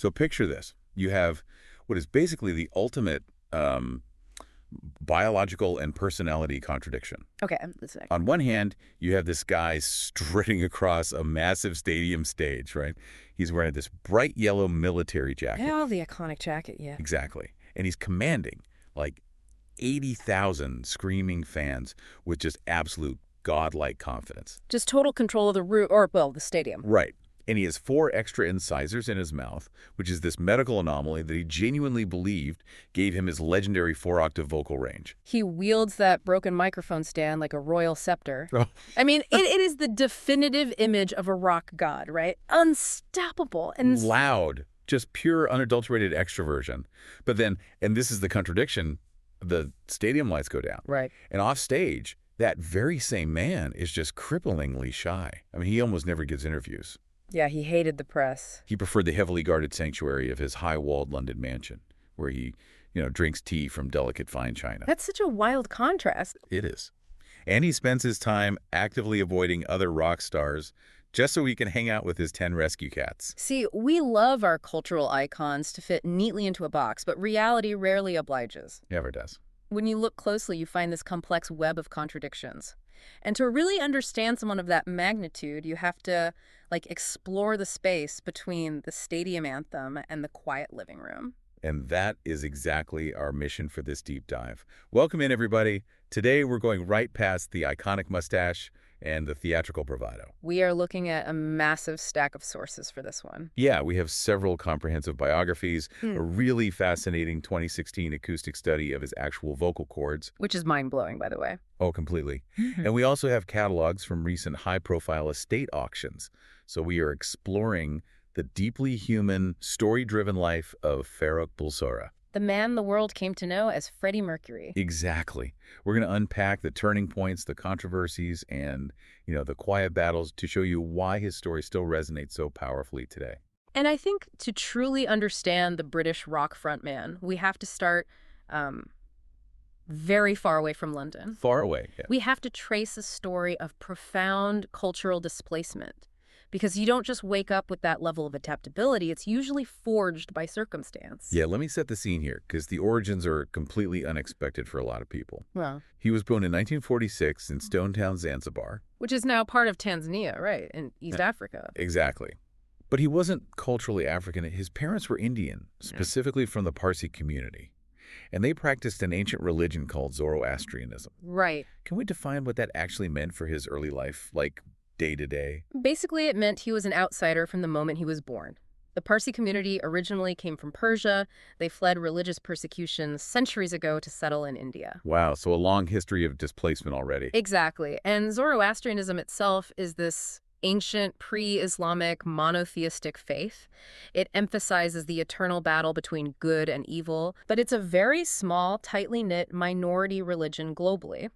So picture this. You have what is basically the ultimate biological and personality contradiction. Okay, that's it. On one hand, you have this guy strutting across a massive stadium stage, right? He's wearing this bright yellow military jacket. Oh, the iconic jacket, yeah. Exactly. And he's commanding like 80,000 screaming fans with just absolute godlike confidence. Just total control of the room, or, well, the stadium. Right. And he has 4 extra incisors in his mouth, which is this medical anomaly that he genuinely believed gave him his legendary 4-octave vocal range. He wields that broken microphone stand like a royal scepter. Oh. I mean, it is the definitive image of a rock god, right? Unstoppable. And loud, just pure unadulterated extroversion. But then, and this is the contradiction, the stadium lights go down. Right. And off stage, that very same man is just cripplingly shy. I mean, he almost never gives interviews. Yeah, he hated the press. He preferred the heavily guarded sanctuary of his high-walled London mansion, where he, drinks tea from delicate fine china. That's such a wild contrast. It is. And he spends his time actively avoiding other rock stars just so he can hang out with his 10 rescue cats. See, we love our cultural icons to fit neatly into a box, but reality rarely obliges. Never does. When you look closely, you find this complex web of contradictions. And to really understand someone of that magnitude, you have to, explore the space between the stadium anthem and the quiet living room. And that is exactly our mission for this deep dive. Welcome in, everybody. Today, we're going right past the iconic mustache and the theatrical bravado. We are looking at a massive stack of sources for this one. Yeah, we have several comprehensive biographies, a really fascinating 2016 acoustic study of his actual vocal cords. Which is mind-blowing, by the way. Oh, completely. And we also have catalogs from recent high-profile estate auctions. So we are exploring the deeply human, story-driven life of Farrokh Bulsara. The man the world came to know as Freddie Mercury. Exactly. We're going to unpack the turning points, the controversies, and, the quiet battles to show you why his story still resonates so powerfully today. And I think to truly understand the British rock frontman, we have to start very far away from London. Far away, yeah. We have to trace a story of profound cultural displacement. Because you don't just wake up with that level of adaptability. It's usually forged by circumstance. Yeah, let me set the scene here, because the origins are completely unexpected for a lot of people. Well, He was born in 1946 in Stone Town, Zanzibar. which is now part of Tanzania, right, in East Africa. Exactly. But he wasn't culturally African. His parents were Indian, specifically from the Parsi community. And they practiced an ancient religion called Zoroastrianism. Right. Can we define what that actually meant for his early life, like day-to-day? Basically, it meant he was an outsider from the moment he was born. The Parsi community originally came from Persia. They fled religious persecution centuries ago to settle in India. Wow, so a long history of displacement already. Exactly. And Zoroastrianism itself is this ancient pre-Islamic monotheistic faith. It emphasizes the eternal battle between good and evil, but it's a very small, tightly knit minority religion globally.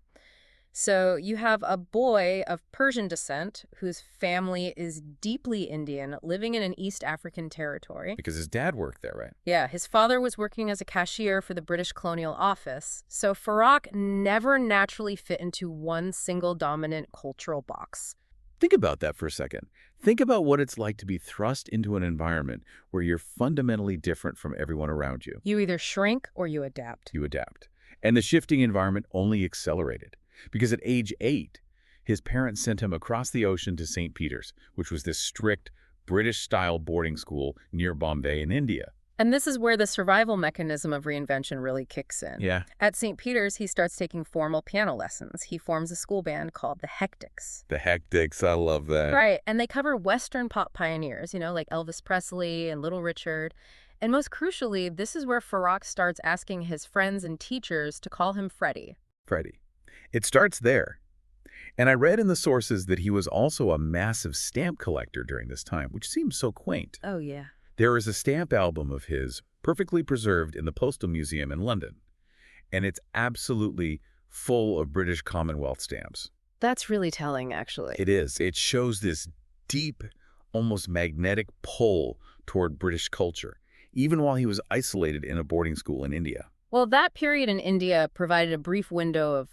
So you have a boy of Persian descent whose family is deeply Indian, living in an East African territory. Because his dad worked there, right? Yeah, his father was working as a cashier for the British Colonial Office, so Farrokh never naturally fit into one single dominant cultural box. Think about that for a second. Think about what it's like to be thrust into an environment where you're fundamentally different from everyone around you. You either shrink or you adapt. You adapt. And the shifting environment only accelerated. Because at age 8, his parents sent him across the ocean to St. Peter's, which was this strict British-style boarding school near Bombay in India. And this is where the survival mechanism of reinvention really kicks in. Yeah. At St. Peter's, he starts taking formal piano lessons. He forms a school band called the Hectics. The Hectics, I love that. Right, and they cover Western pop pioneers, like Elvis Presley and Little Richard. And most crucially, this is where Farrokh starts asking his friends and teachers to call him Freddie. Freddie. It starts there. And I read in the sources that he was also a massive stamp collector during this time, which seems so quaint. Oh, yeah. There is a stamp album of his perfectly preserved in the Postal Museum in London, and it's absolutely full of British Commonwealth stamps. That's really telling, actually. It is. It shows this deep, almost magnetic pull toward British culture, even while he was isolated in a boarding school in India. Well, that period in India provided a brief window of,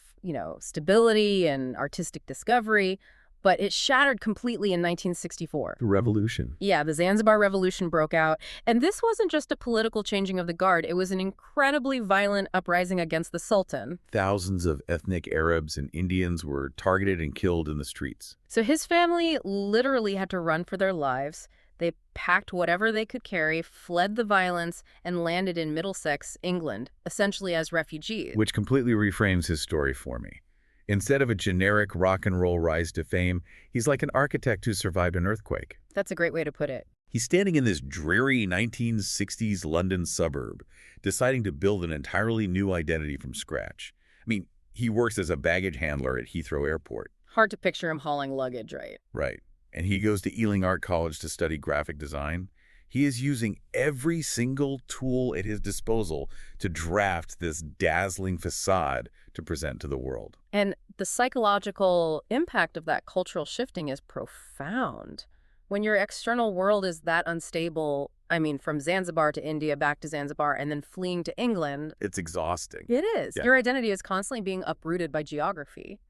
stability and artistic discovery, but it shattered completely in 1964. The revolution. Yeah, the Zanzibar Revolution broke out, and this wasn't just a political changing of the guard, it was an incredibly violent uprising against the Sultan. Thousands of ethnic Arabs and Indians were targeted and killed in the streets. So his family literally had to run for their lives. They packed whatever they could carry, fled the violence, and landed in Middlesex, England, essentially as refugees. Which completely reframes his story for me. Instead of a generic rock and roll rise to fame, he's like an architect who survived an earthquake. That's a great way to put it. He's standing in this dreary 1960s London suburb, deciding to build an entirely new identity from scratch. I mean, he works as a baggage handler at Heathrow Airport. Hard to picture him hauling luggage, right? Right. And he goes to Ealing Art College to study graphic design. He is using every single tool at his disposal to draft this dazzling facade to present to the world. And the psychological impact of that cultural shifting is profound. When your external world is that unstable, I mean, from Zanzibar to India, back to Zanzibar, and then fleeing to England. It's exhausting. It is. Yeah. Your identity is constantly being uprooted by geography.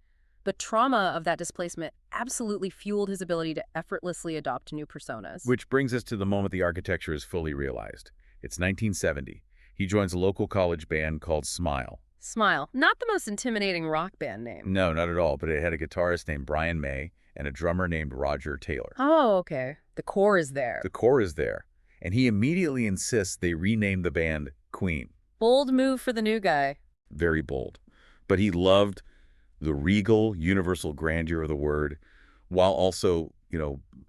The trauma of that displacement absolutely fueled his ability to effortlessly adopt new personas. Which brings us to the moment the architecture is fully realized. It's 1970. He joins a local college band called Smile. Smile. Not the most intimidating rock band name. No, not at all, but it had a guitarist named Brian May and a drummer named Roger Taylor. Oh, okay. The core is there. The core is there, and he immediately insists they rename the band Queen. Bold move for the new guy. Very bold. But he loved the regal, universal grandeur of the word, while also,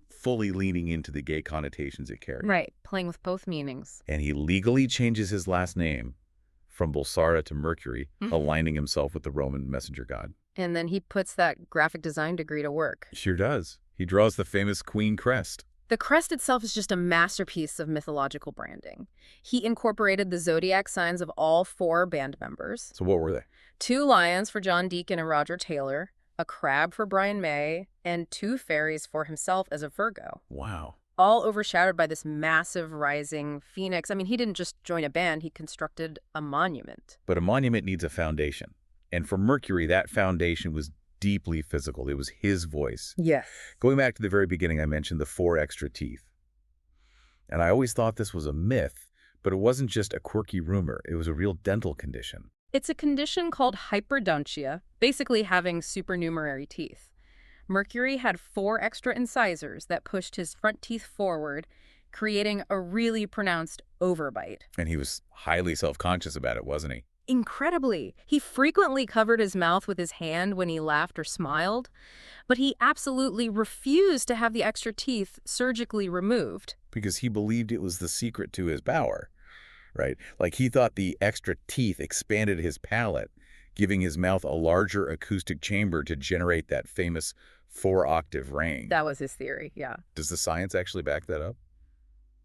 fully leaning into the gay connotations it carried. Right, playing with both meanings. And he legally changes his last name from Bulsara to Mercury, aligning himself with the Roman messenger god. And then he puts that graphic design degree to work. Sure does. He draws the famous queen crest. The crest itself is just a masterpiece of mythological branding. He incorporated the zodiac signs of all 4 band members. So what were they? 2 lions for John Deacon and Roger Taylor, a crab for Brian May, and 2 fairies for himself as a Virgo. Wow. All overshadowed by this massive rising phoenix. I mean, he didn't just join a band, he constructed a monument. But a monument needs a foundation. And for Mercury, that foundation was deeply physical. It was his voice. Yes. Going back to the very beginning, I mentioned the 4 extra teeth. And I always thought this was a myth, but it wasn't just a quirky rumor. It was a real dental condition. It's a condition called hyperdontia, basically having supernumerary teeth. Mercury had 4 extra incisors that pushed his front teeth forward, creating a really pronounced overbite. And he was highly self-conscious about it, wasn't he? Incredibly. He frequently covered his mouth with his hand when he laughed or smiled, but he absolutely refused to have the extra teeth surgically removed. Because he believed it was the secret to his power, right? Like he thought the extra teeth expanded his palate, giving his mouth a larger acoustic chamber to generate that famous 4-octave range. That was his theory, yeah. Does the science actually back that up?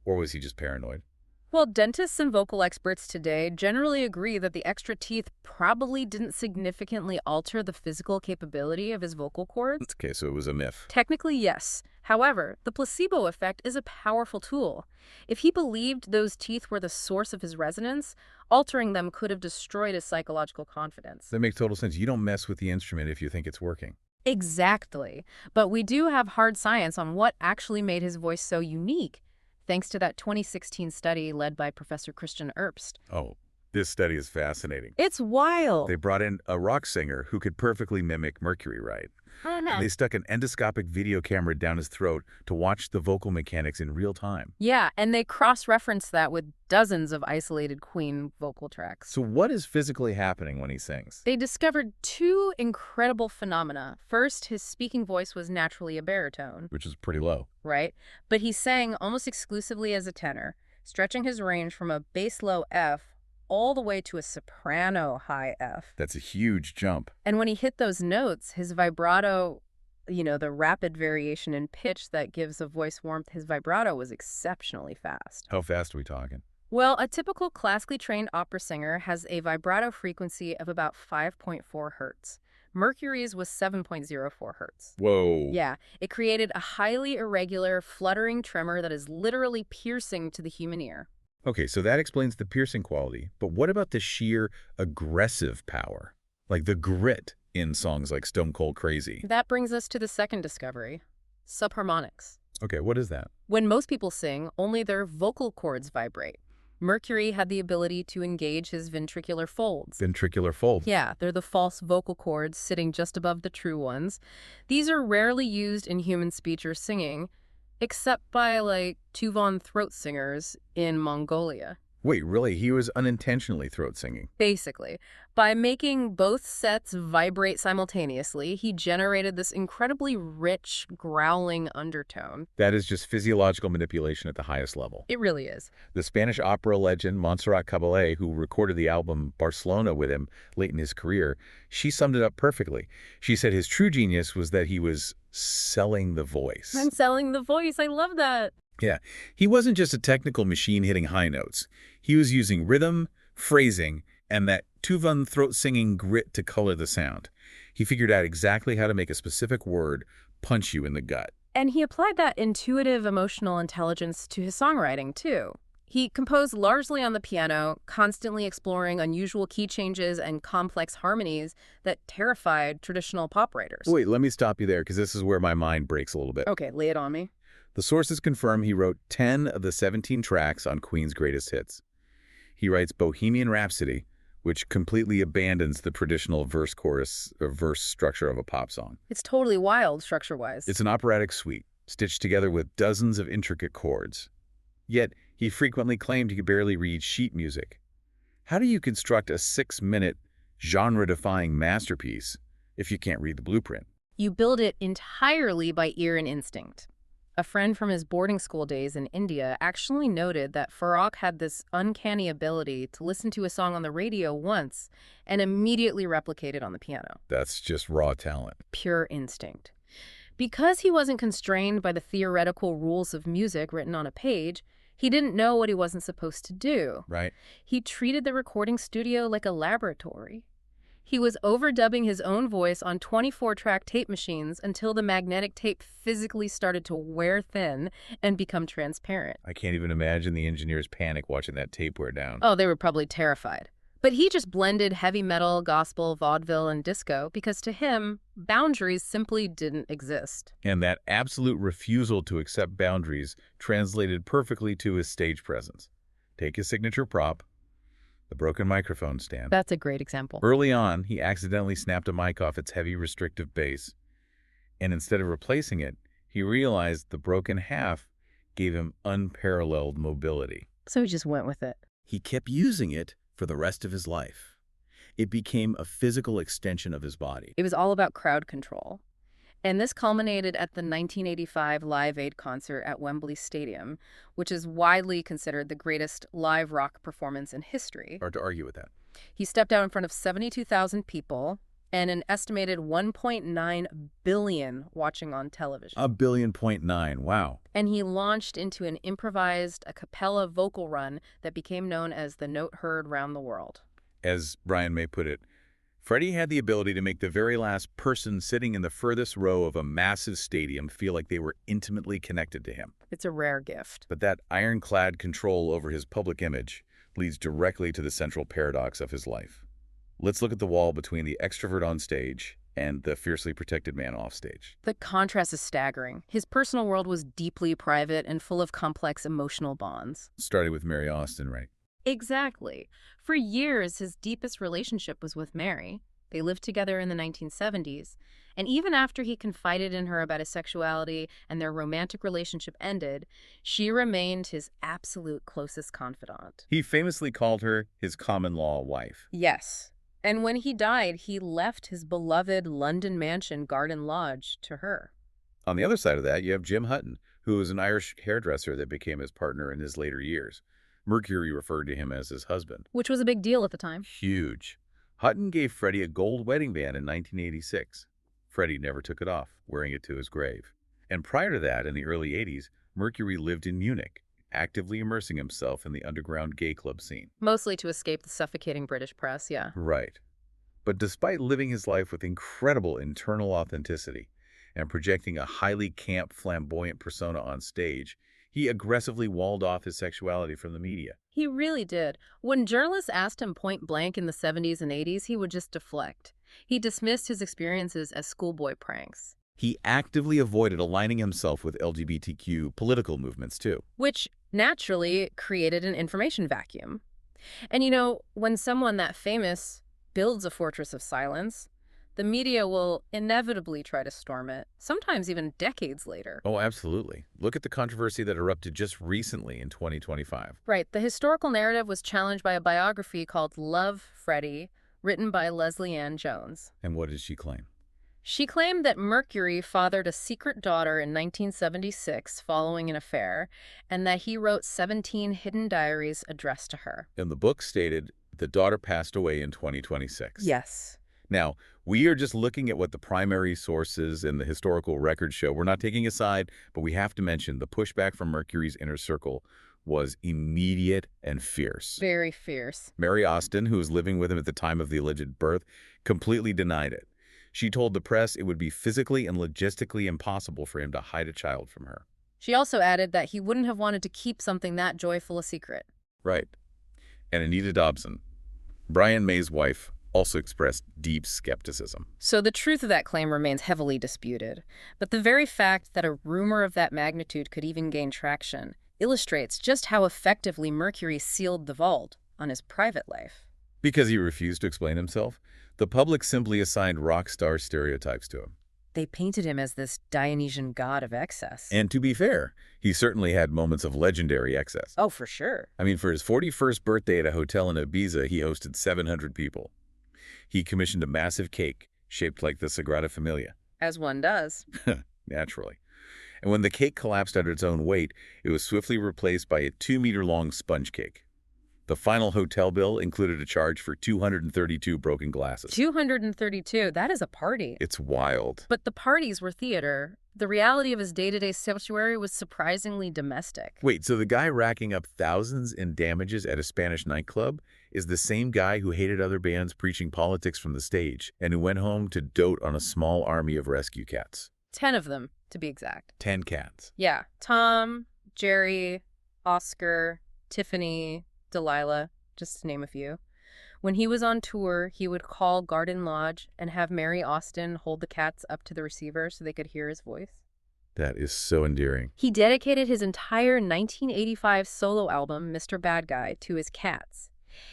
Or was he just paranoid? Well, dentists and vocal experts today generally agree that the extra teeth probably didn't significantly alter the physical capability of his vocal cords. Okay, so it was a myth. Technically, yes. However, the placebo effect is a powerful tool. If he believed those teeth were the source of his resonance, altering them could have destroyed his psychological confidence. That makes total sense. You don't mess with the instrument if you think it's working. Exactly. But we do have hard science on what actually made his voice so unique, thanks to that 2016 study led by Professor Christian Erbst. Oh, this study is fascinating. It's wild. They brought in a rock singer who could perfectly mimic Mercury, right? Oh, no. They stuck an endoscopic video camera down his throat to watch the vocal mechanics in real time. Yeah, and they cross-referenced that with dozens of isolated Queen vocal tracks. So what is physically happening when he sings? They discovered 2 incredible phenomena. First, his speaking voice was naturally a baritone. Which is pretty low. Right? But he sang almost exclusively as a tenor, stretching his range from a bass low F all the way to a soprano high F. That's a huge jump. And when he hit those notes, his vibrato, the rapid variation in pitch that gives a voice warmth, his vibrato was exceptionally fast. How fast are we talking? Well, a typical classically trained opera singer has a vibrato frequency of about 5.4 hertz. Mercury's was 7.04 hertz. Whoa. Yeah, it created a highly irregular, fluttering tremor that is literally piercing to the human ear. Okay, so that explains the piercing quality. But what about the sheer aggressive power? Like the grit in songs like Stone Cold Crazy. That brings us to the second discovery, subharmonics. Okay, what is that? When most people sing, only their vocal cords vibrate. Mercury had the ability to engage his ventricular folds. Ventricular fold. Yeah, they're the false vocal cords sitting just above the true ones. These are rarely used in human speech or singing, except by, like, Tuvan throat singers in Mongolia. Wait, really? He was unintentionally throat singing. Basically, by making both sets vibrate simultaneously, he generated this incredibly rich, growling undertone. That is just physiological manipulation at the highest level. It really is. The Spanish opera legend Montserrat Caballé, who recorded the album Barcelona with him late in his career, she summed it up perfectly. She said his true genius was that he was selling the voice. I'm selling the voice. I love that. Yeah, he wasn't just a technical machine hitting high notes. He was using rhythm, phrasing, and that Tuvan throat-singing grit to color the sound. He figured out exactly how to make a specific word punch you in the gut. And he applied that intuitive emotional intelligence to his songwriting, too. He composed largely on the piano, constantly exploring unusual key changes and complex harmonies that terrified traditional pop writers. Wait, let me stop you there, because this is where my mind breaks a little bit. Okay, lay it on me. The sources confirm he wrote 10 of the 17 tracks on Queen's greatest hits. He writes Bohemian Rhapsody, which completely abandons the traditional verse-chorus or verse structure of a pop song. It's totally wild, structure-wise. It's an operatic suite, stitched together with dozens of intricate chords. Yet, he frequently claimed he could barely read sheet music. How do you construct a 6-minute, genre-defying masterpiece if you can't read the blueprint? You build it entirely by ear and instinct. A friend from his boarding school days in India actually noted that Farrokh had this uncanny ability to listen to a song on the radio once and immediately replicate it on the piano. That's just raw talent. Pure instinct. Because he wasn't constrained by the theoretical rules of music written on a page, he didn't know what he wasn't supposed to do. Right. He treated the recording studio like a laboratory. He was overdubbing his own voice on 24-track tape machines until the magnetic tape physically started to wear thin and become transparent. I can't even imagine the engineers' panic watching that tape wear down. Oh, they were probably terrified. But he just blended heavy metal, gospel, vaudeville, and disco because to him, boundaries simply didn't exist. And that absolute refusal to accept boundaries translated perfectly to his stage presence. Take his signature prop, the broken microphone stand. That's a great example. Early on, he accidentally snapped a mic off its heavy restrictive base. And instead of replacing it, he realized the broken half gave him unparalleled mobility. So he just went with it. He kept using it for the rest of his life. It became a physical extension of his body. It was all about crowd control. And this culminated at the 1985 Live Aid concert at Wembley Stadium, which is widely considered the greatest live rock performance in history. Hard to argue with that. He stepped out in front of 72,000 people and an estimated 1.9 billion watching on television. 1.9 billion, wow. And he launched into an improvised a cappella vocal run that became known as the note heard round the world. As Brian May put it, Freddie had the ability to make the very last person sitting in the furthest row of a massive stadium feel like they were intimately connected to him. It's a rare gift. But that ironclad control over his public image leads directly to the central paradox of his life. Let's look at the wall between the extrovert on stage and the fiercely protected man off stage. The contrast is staggering. His personal world was deeply private and full of complex emotional bonds. Started with Mary Austin, right? Exactly. For years, his deepest relationship was with Mary. They lived together in the 1970s. And even after he confided in her about his sexuality and their romantic relationship ended, she remained his absolute closest confidant. He famously called her his common-law wife. Yes. And when he died, he left his beloved London mansion Garden Lodge to her. On the other side of that, you have Jim Hutton, who was an Irish hairdresser that became his partner in his later years. Mercury referred to him as his husband. Which was a big deal at the time. Huge. Hutton gave Freddie a gold wedding band in 1986. Freddie never took it off, wearing it to his grave. And prior to that, in the early 80s, Mercury lived in Munich, actively immersing himself in the underground gay club scene. Mostly to escape the suffocating British press, yeah. Right. But despite living his life with incredible internal authenticity and projecting a highly camp, flamboyant persona on stage, He aggressively walled off his sexuality from the media. He really did. When journalists asked him point blank in the 70s and 80s, he would just deflect. He dismissed his experiences as schoolboy pranks. He actively avoided aligning himself with LGBTQ political movements, too. Which naturally created an information vacuum. And you know, when someone that famous builds a fortress of silence, the media will inevitably try to storm it, sometimes even decades later. Oh, absolutely. Look at the controversy that erupted just recently in 2025. Right. The historical narrative was challenged by a biography called Love, Freddie, written by Leslie Ann Jones. And what did she claim? She claimed that Mercury fathered a secret daughter in 1976 following an affair, and that he wrote 17 hidden diaries addressed to her. And the book stated the daughter passed away in 2026. Yes. Now, we are just looking at what the primary sources and the historical records show. We're not taking a side, but we have to mention the pushback from Mercury's inner circle was immediate and fierce. Very fierce. Mary Austin, who was living with him at the time of the alleged birth, completely denied it. She told the press it would be physically and logistically impossible for him to hide a child from her. She also added that he wouldn't have wanted to keep something that joyful a secret. Right. And Anita Dobson, Brian May's wife, also expressed deep skepticism. So the truth of that claim remains heavily disputed. But the very fact that a rumor of that magnitude could even gain traction illustrates just how effectively Mercury sealed the vault on his private life. Because he refused to explain himself, the public simply assigned rock star stereotypes to him. They painted him as this Dionysian god of excess. And to be fair, he certainly had moments of legendary excess. Oh, for sure. I mean, for his 41st birthday at a hotel in Ibiza, he hosted 700 people. He commissioned a massive cake shaped like the Sagrada Familia. As one does. Naturally. And when the cake collapsed under its own weight, it was swiftly replaced by a 2-meter-long sponge cake. The final hotel bill included a charge for 232 broken glasses. 232, that is a party. It's wild. But the parties were theater. The reality of his day-to-day sanctuary was surprisingly domestic. Wait, so the guy racking up thousands in damages at a Spanish nightclub is the same guy who hated other bands preaching politics from the stage and who went home to dote on a small army of rescue cats. 10 of them, to be exact. 10 cats. Yeah. Tom, Jerry, Oscar, Tiffany, Delilah, just to name a few. When he was on tour, he would call Garden Lodge and have Mary Austin hold the cats up to the receiver so they could hear his voice. That is so endearing. He dedicated his entire 1985 solo album, Mr. Bad Guy, to his cats.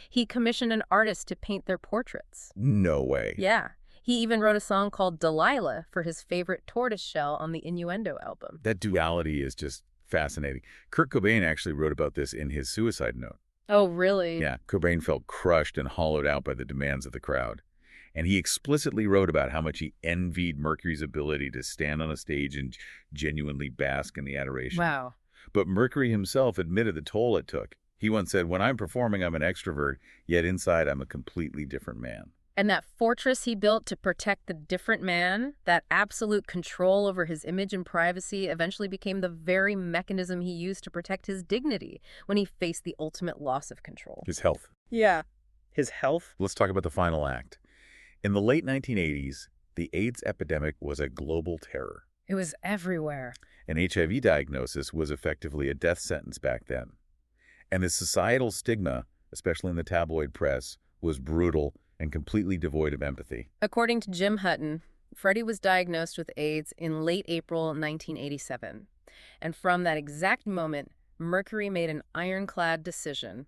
He commissioned an artist to paint their portraits. No way. Yeah. He even wrote a song called Delilah for his favorite tortoiseshell on the Innuendo album. That duality is just fascinating. Kurt Cobain actually wrote about this in his suicide note. Oh, really? Yeah, Cobain felt crushed and hollowed out by the demands of the crowd. And he explicitly wrote about how much he envied Mercury's ability to stand on a stage and genuinely bask in the adoration. Wow. But Mercury himself admitted the toll it took. He once said, "When I'm performing, I'm an extrovert, yet inside I'm a completely different man." And that fortress he built to protect the different man, that absolute control over his image and privacy, eventually became the very mechanism he used to protect his dignity when he faced the ultimate loss of control. His health. Yeah. His health? Let's talk about the final act. In the late 1980s, the AIDS epidemic was a global terror. It was everywhere. An HIV diagnosis was effectively a death sentence back then. And the societal stigma, especially in the tabloid press, was brutal and completely devoid of empathy. According to Jim Hutton, Freddie was diagnosed with AIDS in late April 1987. And from that exact moment, Mercury made an ironclad decision.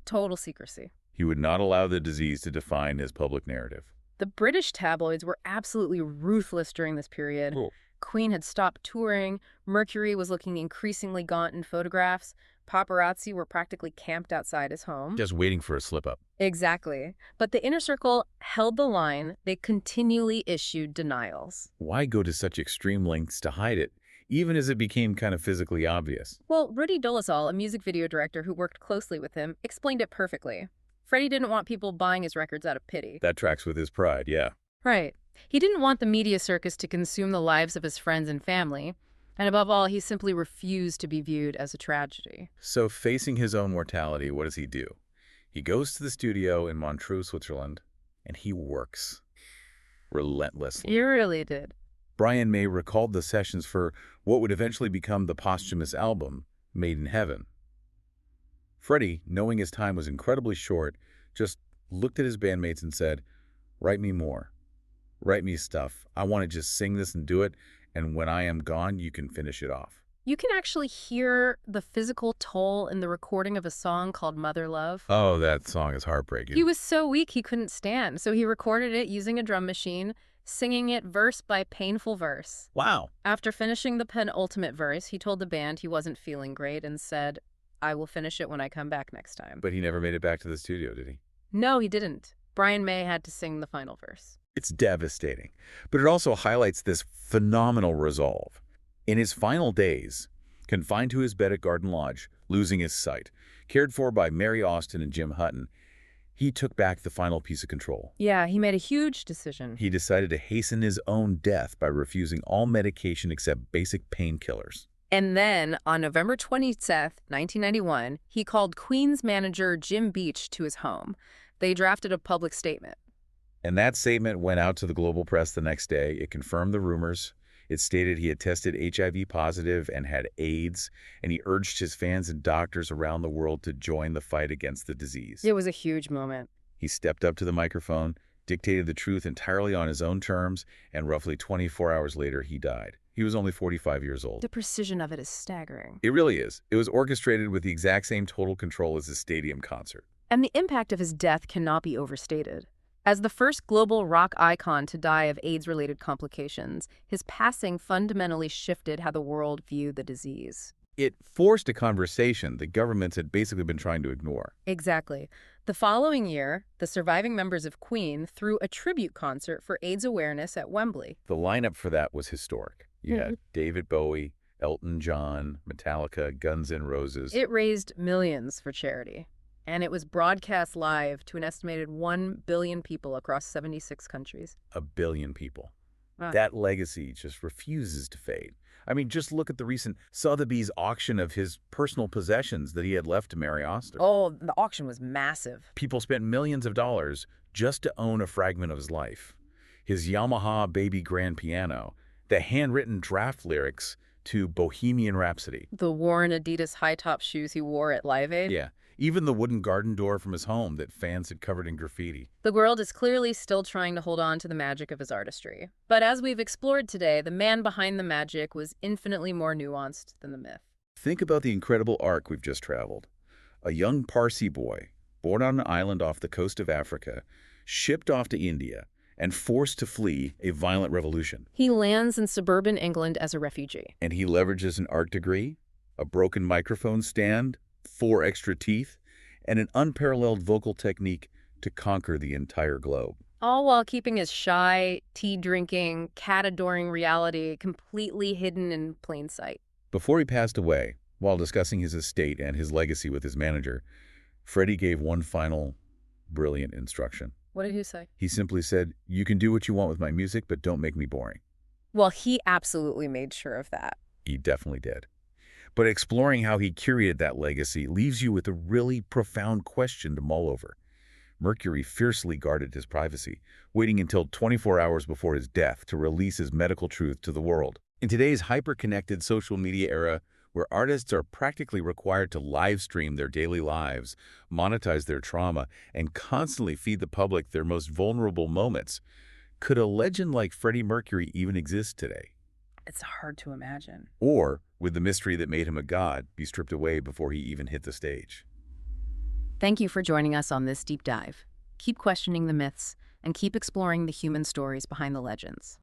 Total secrecy. He would not allow the disease to define his public narrative. The British tabloids were absolutely ruthless during this period. Cool. Queen had stopped touring. Mercury was looking increasingly gaunt in photographs. Paparazzi were practically camped outside his home. Just waiting for a slip-up. Exactly. But the inner circle held the line. They continually issued denials. Why go to such extreme lengths to hide it, even as it became kind of physically obvious? Well, Rudy Dolezal, a music video director who worked closely with him, explained it perfectly. Freddie didn't want people buying his records out of pity. That tracks with his pride, yeah. Right. He didn't want the media circus to consume the lives of his friends and family. And above all, he simply refused to be viewed as a tragedy. So facing his own mortality, what does he do? He goes to the studio in Montreux, Switzerland, and he works relentlessly. He really did. Brian May recalled the sessions for what would eventually become the posthumous album, made in heaven. Freddie, knowing his time was incredibly short, just looked at his bandmates and said, "Write me more. Write me stuff. I want to just sing this and do it, and when I am gone, you can finish it off." You can actually hear the physical toll in the recording of a song called Mother Love. Oh, that song is heartbreaking. He was so weak he couldn't stand, so he recorded it using a drum machine, singing it verse by painful verse. Wow. After finishing the penultimate verse, he told the band he wasn't feeling great and said, "I will finish it when I come back next time." But he never made it back to the studio, did he? No, he didn't. Brian May had to sing the final verse. It's devastating, but it also highlights this phenomenal resolve. In his final days, confined to his bed at Garden Lodge, losing his sight, cared for by Mary Austin and Jim Hutton, he took back the final piece of control. Yeah, he made a huge decision. He decided to hasten his own death by refusing all medication except basic painkillers. And then, on November 27th, 1991, he called Queen's manager Jim Beach to his home. They drafted a public statement. And that statement went out to the global press the next day. It confirmed the rumors. It stated he had tested HIV positive and had AIDS, and he urged his fans and doctors around the world to join the fight against the disease. It was a huge moment. He stepped up to the microphone, dictated the truth entirely on his own terms, and roughly 24 hours later, he died. He was only 45 years old. The precision of it is staggering. It really is. It was orchestrated with the exact same total control as a stadium concert. And the impact of his death cannot be overstated. As the first global rock icon to die of AIDS-related complications, his passing fundamentally shifted how the world viewed the disease. It forced a conversation that governments had basically been trying to ignore. Exactly. The following year, the surviving members of Queen threw a tribute concert for AIDS awareness at Wembley. The lineup for that was historic. You had David Bowie, Elton John, Metallica, Guns N' Roses. It raised millions for charity. And it was broadcast live to an estimated 1 billion people across 76 countries. 1 billion people. Wow. That legacy just refuses to fade. I mean, just look at the recent Sotheby's auction of his personal possessions that he had left to Mary Austin. Oh, the auction was massive. People spent millions of dollars just to own a fragment of his life. His Yamaha baby grand piano, the handwritten draft lyrics to Bohemian Rhapsody. The worn Adidas high-top shoes he wore at Live Aid. Yeah. Even the wooden garden door from his home that fans had covered in graffiti. The world is clearly still trying to hold on to the magic of his artistry. But as we've explored today, the man behind the magic was infinitely more nuanced than the myth. Think about the incredible arc we've just traveled. A young Parsi boy, born on an island off the coast of Africa, shipped off to India, and forced to flee a violent revolution. He lands in suburban England as a refugee. And he leverages an art degree, a broken microphone stand, 4 extra teeth, and an unparalleled vocal technique to conquer the entire globe. All while keeping his shy, tea-drinking, cat-adoring reality completely hidden in plain sight. Before he passed away, while discussing his estate and his legacy with his manager, Freddie gave one final brilliant instruction. What did he say? He simply said, "You can do what you want with my music, but don't make me boring." Well, he absolutely made sure of that. He definitely did. But exploring how he curated that legacy leaves you with a really profound question to mull over. Mercury fiercely guarded his privacy, waiting until 24 hours before his death to release his medical truth to the world. In today's hyper-connected social media era, where artists are practically required to live stream their daily lives, monetize their trauma, and constantly feed the public their most vulnerable moments, could a legend like Freddie Mercury even exist today? It's hard to imagine. Or would the mystery that made him a god be stripped away before he even hit the stage? Thank you for joining us on this deep dive. Keep questioning the myths and keep exploring the human stories behind the legends.